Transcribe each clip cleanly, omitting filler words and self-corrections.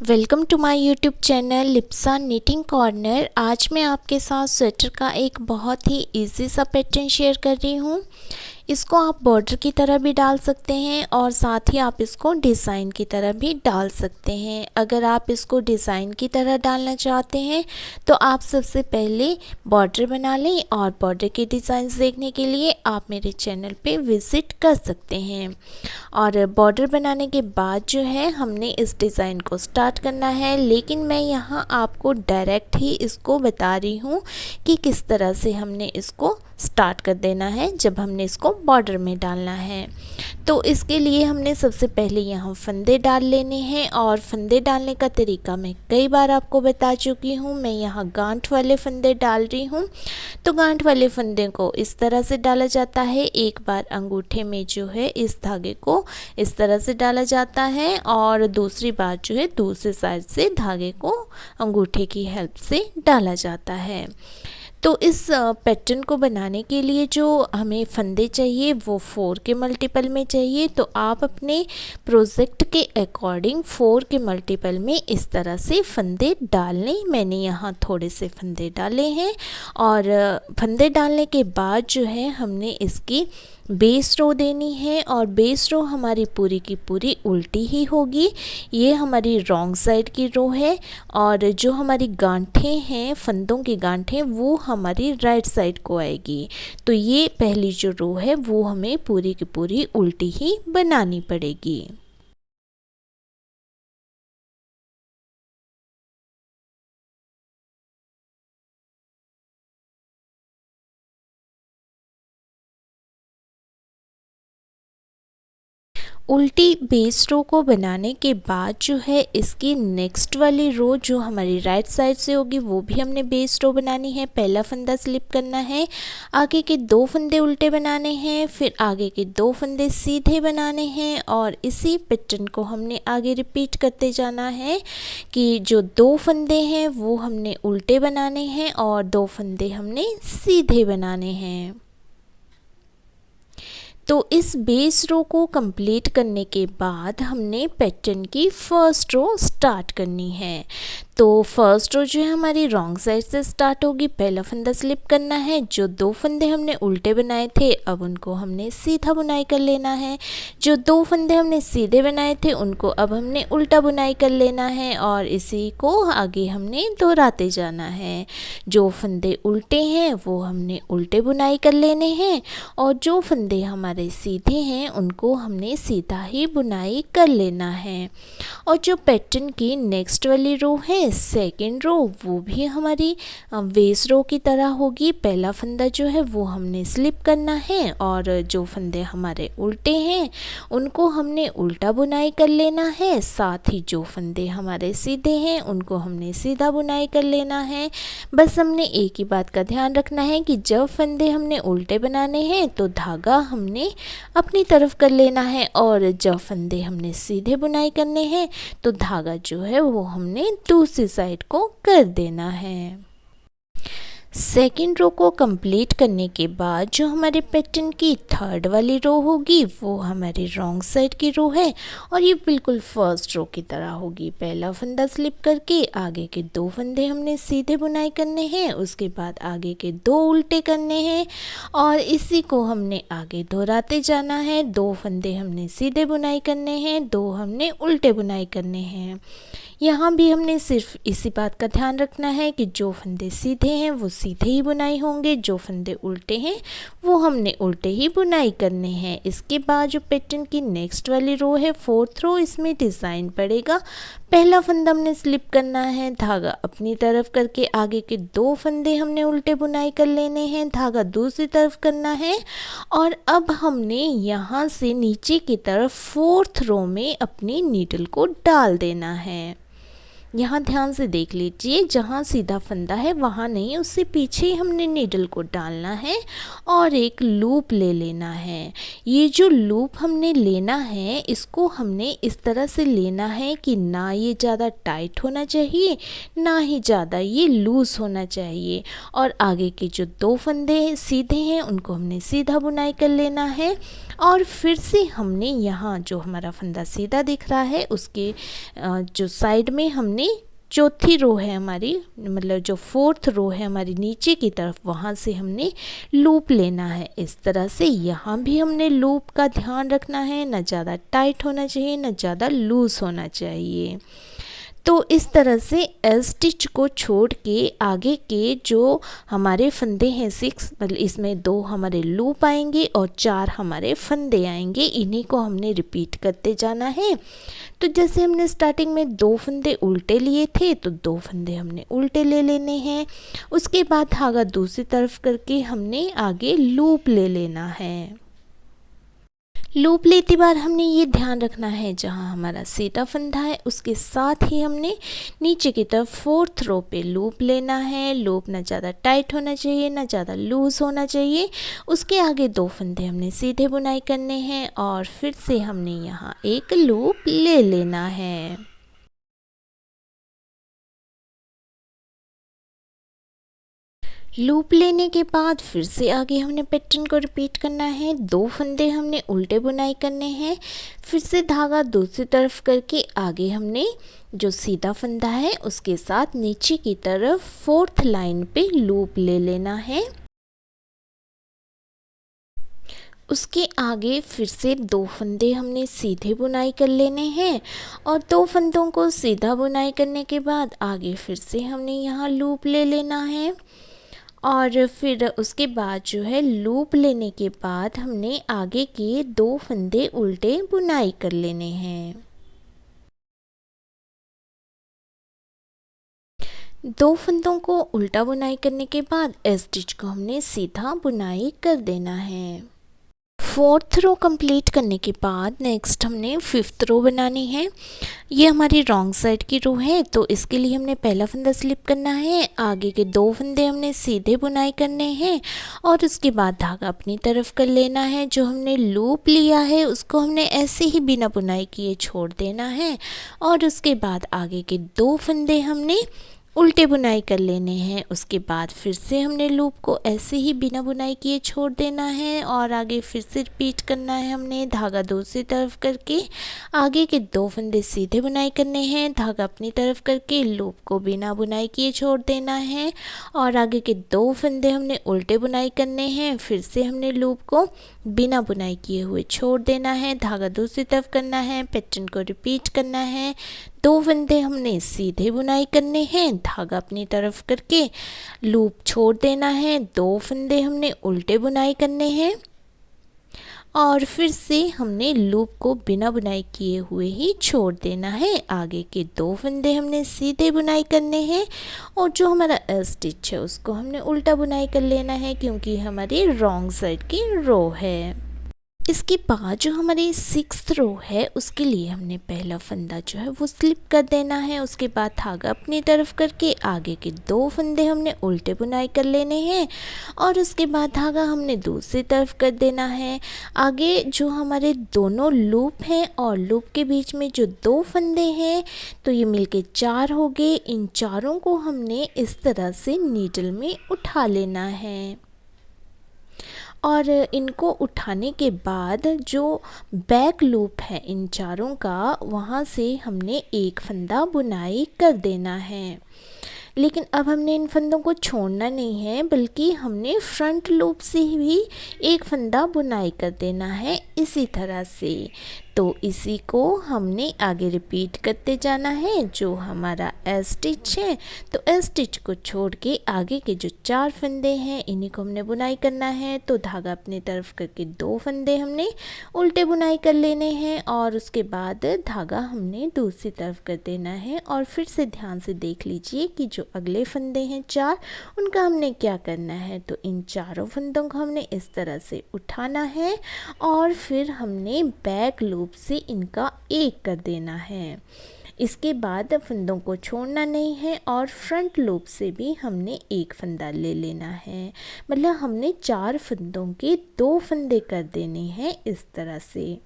Welcome to my YouTube channel Lipsa knitting corner. आज मैं आपके साथ स्वेटर का एक बहुत ही इजी सा पैटर्न शेयर कर रही हूँ। इसको आप बॉर्डर की तरह भी डाल सकते हैं और साथ ही आप इसको डिज़ाइन की तरह भी डाल सकते हैं। अगर आप इसको डिज़ाइन की तरह डालना चाहते हैं तो आप सबसे पहले बॉर्डर बना लें और बॉर्डर के डिज़ाइंस देखने के लिए आप मेरे चैनल पे विज़िट कर सकते हैं। और बॉर्डर बनाने के बाद जो है हमने इस डिज़ाइन को स्टार्ट करना है, लेकिन मैं यहाँ आपको डायरेक्ट ही इसको बता रही हूँ कि किस तरह से हमने इसको स्टार्ट कर देना है जब हमने इसको बॉर्डर में डालना है। तो इसके लिए हमने सबसे पहले यहाँ फंदे डाल लेने हैं और फंदे डालने का तरीका मैं कई बार आपको बता चुकी हूँ। मैं यहाँ गांठ वाले फंदे डाल रही हूँ। तो गांठ वाले फंदे को इस तरह से डाला जाता है। एक बार अंगूठे में जो है इस धागे को इस तरह से डाला जाता है और दूसरी बार जो है दूसरी साइड से धागे को अंगूठे की हेल्प से डाला जाता है। तो इस पैटर्न को बनाने के लिए जो हमें फंदे चाहिए वो 4 के मल्टीपल में चाहिए। तो आप अपने प्रोजेक्ट के अकॉर्डिंग 4 के मल्टीपल में इस तरह से फंदे डाल लें। मैंने यहाँ थोड़े से फंदे डाले हैं और फंदे डालने के बाद जो है हमने इसकी बेस रो देनी है और बेस रो हमारी पूरी की पूरी उल्टी ही होगी। ये हमारी रॉन्ग साइड की रो है और जो हमारी गांठें हैं, फंदों की गांठें, वो हमारी राइट साइड को आएगी। तो ये पहली जो रो है वो हमें पूरी की पूरी उल्टी ही बनानी पड़ेगी। उल्टी बेस रो को बनाने के बाद जो है इसकी नेक्स्ट वाली रो जो हमारी राइट साइड से होगी वो भी हमने बेस रो बनानी है। पहला फंदा स्लिप करना है, आगे के 2 फंदे उल्टे बनाने हैं, फिर आगे के 2 फंदे सीधे बनाने हैं और इसी पैटर्न को हमने आगे रिपीट करते जाना है कि जो 2 फंदे हैं वो हमने उल्टे बनाने हैं और 2 फंदे हमने सीधे बनाने हैं। तो इस बेस रो को कंप्लीट करने के बाद हमने पैटर्न की फर्स्ट रो स्टार्ट करनी है। तो फर्स्ट रो जो है हमारी रॉन्ग साइड से स्टार्ट होगी। पहला फंदा स्लिप करना है, जो 2 फंदे हमने उल्टे बनाए थे अब उनको हमने सीधा बुनाई कर लेना है। जो 2 फंदे हमने सीधे बनाए थे उनको अब हमने उल्टा बुनाई कर लेना है और इसी को आगे हमने दोहराते जाना है। जो फंदे उल्टे हैं वो हमने उल्टे बुनाई कर लेने हैं और जो फंदे हमारे सीधे हैं उनको हमने सीधा ही बुनाई कर लेना है। और जो पैटर्न की नेक्स्ट वाली रो है, सेकेंड रो, वो भी हमारी बेस रो की तरह होगी। पहला फंदा जो है वो हमने स्लिप करना है और जो फंदे हमारे उल्टे हैं उनको हमने उल्टा बुनाई कर लेना है। साथ ही जो फंदे हमारे सीधे हैं उनको हमने सीधा बुनाई कर लेना है। बस हमने एक ही बात का ध्यान रखना है कि जब फंदे हमने उल्टे बनाने हैं तो धागा हमने अपनी तरफ कर लेना है और जब फंदे हमने सीधे बुनाई करने हैं तो धागा जो है वो हमने दूसरी साइड को कर देना है। सेकेंड रो को कंप्लीट करने के बाद जो हमारे पैटर्न की थर्ड वाली रो होगी वो हमारी रॉन्ग साइड की रो है और ये बिल्कुल फर्स्ट रो की तरह होगी। पहला फंदा स्लिप करके आगे के 2 फंदे हमने सीधे बुनाई करने हैं, उसके बाद आगे के 2 उल्टे करने हैं और इसी को हमने आगे दोहराते जाना है। 2 फंदे हमने सीधे बुनाई करने हैं, 2 हमने उल्टे बुनाई करने हैं। यहाँ भी हमने सिर्फ इसी बात का ध्यान रखना है कि जो फंदे सीधे हैं वो सीधे ही बुनाई होंगे, जो फंदे उल्टे हैं वो हमने उल्टे ही बुनाई करने हैं। इसके बाद जो पैटर्न की नेक्स्ट वाली रो है, फोर्थ रो, इसमें डिज़ाइन पड़ेगा। पहला फंदा हमने स्लिप करना है, धागा अपनी तरफ करके आगे के 2 फंदे हमने उल्टे बुनाई कर लेने हैं, धागा दूसरी तरफ करना है और अब हमने यहाँ से नीचे की तरफ फोर्थ रो में अपनी नीडल को डाल देना है। यहाँ ध्यान से देख लीजिए, जहाँ सीधा फंदा है वहाँ नहीं, उससे पीछे ही हमने नीडल को डालना है और एक लूप ले लेना है। ये जो लूप हमने लेना है इसको हमने इस तरह से लेना है कि ना ये ज़्यादा टाइट होना चाहिए ना ही ज़्यादा ये लूज़ होना चाहिए। और आगे के जो 2 फंदे सीधे हैं उनको हमने सीधा बुनाई कर लेना है और फिर से हमने यहाँ जो हमारा फंदा सीधा दिख रहा है उसके जो साइड में हमने चौथी रो है हमारी, मतलब जो फोर्थ रो है हमारी नीचे की तरफ, वहाँ से हमने लूप लेना है। इस तरह से यहाँ भी हमने लूप का ध्यान रखना है, ना ज़्यादा टाइट होना चाहिए ना ज़्यादा लूज़ होना चाहिए। तो इस तरह से एल स्टिच को छोड़ के आगे के जो हमारे फंदे हैं 6, मतलब इसमें 2 हमारे लूप आएंगे और 4 हमारे फंदे आएंगे, इन्हीं को हमने रिपीट करते जाना है। तो जैसे हमने स्टार्टिंग में 2 फंदे उल्टे लिए थे तो 2 फंदे हमने उल्टे ले लेने हैं। उसके बाद धागा दूसरी तरफ करके हमने आगे लूप ले लेना है। लूप लेती बार हमने ये ध्यान रखना है जहाँ हमारा सीधा फंदा है उसके साथ ही हमने नीचे की तरफ फोर्थ रो पे लूप लेना है। लूप ना ज़्यादा टाइट होना चाहिए ना ज़्यादा लूज़ होना चाहिए। उसके आगे 2 फंदे हमने सीधे बुनाई करने हैं और फिर से हमने यहाँ एक लूप ले लेना है। लूप लेने के बाद फिर से आगे हमने पैटर्न को रिपीट करना है। 2 फंदे हमने उल्टे बुनाई करने हैं। फिर से धागा दूसरी तरफ करके आगे हमने जो सीधा फंदा है उसके साथ नीचे की तरफ फोर्थ लाइन पे लूप ले लेना है। उसके आगे फिर से 2 फंदे हमने सीधे बुनाई कर लेने हैं और 2 फंदों को सीधा बुनाई करने के बाद आगे फिर से हमने यहाँ लूप ले लेना है। और फिर उसके बाद जो है लूप लेने के बाद हमने आगे के 2 फंदे उल्टे बुनाई कर लेने हैं। 2 फंदों को उल्टा बुनाई करने के बाद एल स्टिच को हमने सीधा बुनाई कर देना है। 4th रो कंप्लीट करने के बाद नेक्स्ट हमने 5th रो बनानी है। ये हमारी रॉन्ग साइड की रो है तो इसके लिए हमने पहला फंदा स्लिप करना है। आगे के 2 फंदे हमने सीधे बुनाई करने हैं और उसके बाद धागा अपनी तरफ कर लेना है। जो हमने लूप लिया है उसको हमने ऐसे ही बिना बुनाई किए छोड़ देना है और उसके बाद आगे के 2 फंदे हमने उल्टे बुनाई कर लेने हैं। उसके बाद फिर से हमने लूप को ऐसे ही बिना बुनाई किए छोड़ देना है और आगे फिर से रिपीट करना है। हमने धागा दूसरी तरफ करके आगे के 2 फंदे सीधे बुनाई करने हैं। धागा अपनी तरफ करके लूप को बिना बुनाई किए छोड़ देना है और आगे के 2 फंदे हमने उल्टे बुनाई करने हैं। फिर से हमने लूप को बिना बुनाई किए हुए छोड़ देना है। धागा दूसरी तरफ करना है। पैटर्न को रिपीट करना है। 2 फंदे हमने सीधे बुनाई करने हैं। धागा अपनी तरफ करके लूप छोड़ देना है। 2 फंदे हमने उल्टे बुनाई करने हैं और फिर से हमने लूप को बिना बुनाई किए हुए ही छोड़ देना है। आगे के 2 फंदे हमने सीधे बुनाई करने हैं और जो हमारा एल स्टिच है उसको हमने उल्टा बुनाई कर लेना है क्योंकि हमारी रॉन्ग साइड की रो है। इसके बाद जो हमारी 6th रो है उसके लिए हमने पहला फंदा जो है वो स्लिप कर देना है। उसके बाद धागा अपनी तरफ करके आगे के 2 फंदे हमने उल्टे बुनाई कर लेने हैं और उसके बाद धागा हमने दूसरी तरफ कर देना है। आगे जो हमारे दोनों लूप हैं और लूप के बीच में जो 2 फंदे हैं तो ये मिलके 4 हो गए। इन चारों को हमने इस तरह से नीडल में उठा लेना है और इनको उठाने के बाद जो बैक लूप है इन चारों का वहाँ से हमने एक फंदा बुनाई कर देना है। लेकिन अब हमने इन फंदों को छोड़ना नहीं है बल्कि हमने फ्रंट लूप से भी एक फंदा बुनाई कर देना है इसी तरह से। तो इसी को हमने आगे रिपीट करते जाना है। जो हमारा एल स्टिच है तो एल स्टिच को छोड़ के आगे के जो 4 फंदे हैं इन्हीं को हमने बुनाई करना है। तो धागा अपनी तरफ करके 2 फंदे हमने उल्टे बुनाई कर लेने हैं और उसके बाद धागा हमने दूसरी तरफ कर देना है। और फिर से ध्यान से देख लीजिए कि जो अगले फंदे हैं 4 उनका हमने क्या करना है। तो इन चारों फंदों को हमने इस तरह से उठाना है और फिर हमने बैक लूप से इनका एक कर देना है। इसके बाद फंदों को छोड़ना नहीं है और फ्रंट लूप से भी हमने एक फंदा ले लेना है। मतलब हमने 4 फंदों के 2 फंदे कर देने हैं इस तरह से।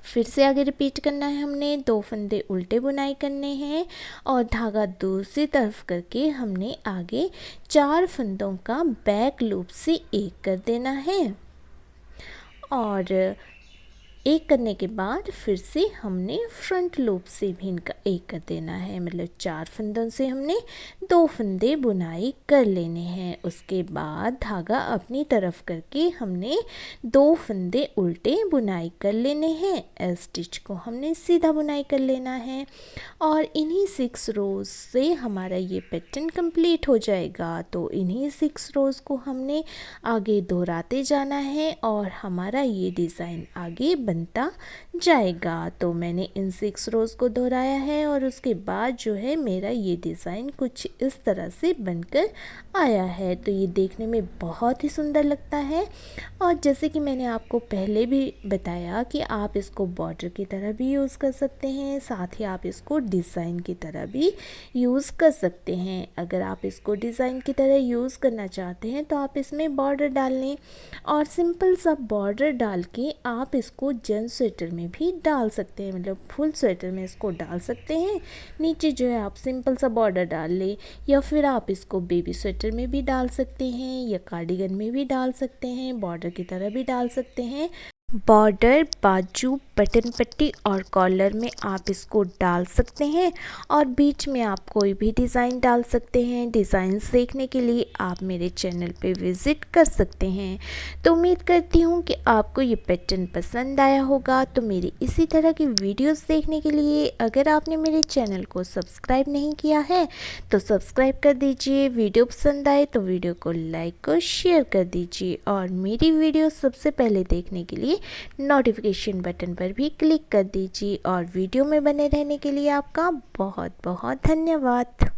फिर से आगे रिपीट करना है। हमने 2 फंदे उल्टे बुनाई करने हैं और धागा दूसरी तरफ करके हमने आगे 4 फंदों का बैक लूप से एक कर देना है और एक करने के बाद फिर से हमने फ्रंट लूप से भी इनका एक कर देना है, मतलब 4 फंदों से हमने 2 फंदे बुनाई कर लेने हैं। उसके बाद धागा अपनी तरफ करके हमने 2 फंदे उल्टे बुनाई कर लेने हैं। स्टिच को हमने सीधा बुनाई कर लेना है और इन्हीं 6 रोज़ से हमारा ये पैटर्न कंप्लीट हो जाएगा। तो इन्हीं 6 रोज़ को हमने आगे दोहराते जाना है और हमारा ये डिज़ाइन आगे बनता जाएगा। तो मैंने इन 6 रोज़ को दोहराया है और उसके बाद जो है मेरा ये डिज़ाइन कुछ इस तरह से बनकर आया है। तो ये देखने में बहुत ही सुंदर लगता है और जैसे कि मैंने आपको पहले भी बताया कि आप इसको बॉर्डर की तरह भी यूज़ कर सकते हैं, साथ ही आप इसको डिज़ाइन की तरह भी यूज़ कर सकते हैं। अगर आप इसको डिज़ाइन की तरह यूज़ करना चाहते हैं तो आप इसमें बॉर्डर डाल लें और सिंपल सा बॉर्डर डाल के आप इसको जेंट्स स्वेटर में भी डाल सकते हैं, मतलब फुल स्वेटर में इसको डाल सकते हैं। नीचे जो है आप सिंपल सा बॉर्डर डाल लें या फिर आप इसको बेबी स्वेटर में भी डाल सकते हैं या कार्डिगन में भी डाल सकते हैं, बॉर्डर की तरह भी डाल सकते हैं। बॉर्डर, बाजू, बटन पट्टी और कॉलर में आप इसको डाल सकते हैं और बीच में आप कोई भी डिज़ाइन डाल सकते हैं। डिज़ाइंस देखने के लिए आप मेरे चैनल पे विज़िट कर सकते हैं। तो उम्मीद करती हूँ कि आपको ये पैटर्न पसंद आया होगा। तो मेरी इसी तरह की वीडियोस देखने के लिए अगर आपने मेरे चैनल को सब्सक्राइब नहीं किया है तो सब्सक्राइब कर दीजिए। वीडियो पसंद आए तो वीडियो को लाइक और शेयर कर दीजिए और मेरी वीडियो सबसे पहले देखने के लिए नोटिफिकेशन बटन पर भी क्लिक कर दीजिए और वीडियो में बने रहने के लिए आपका बहुत बहुत धन्यवाद।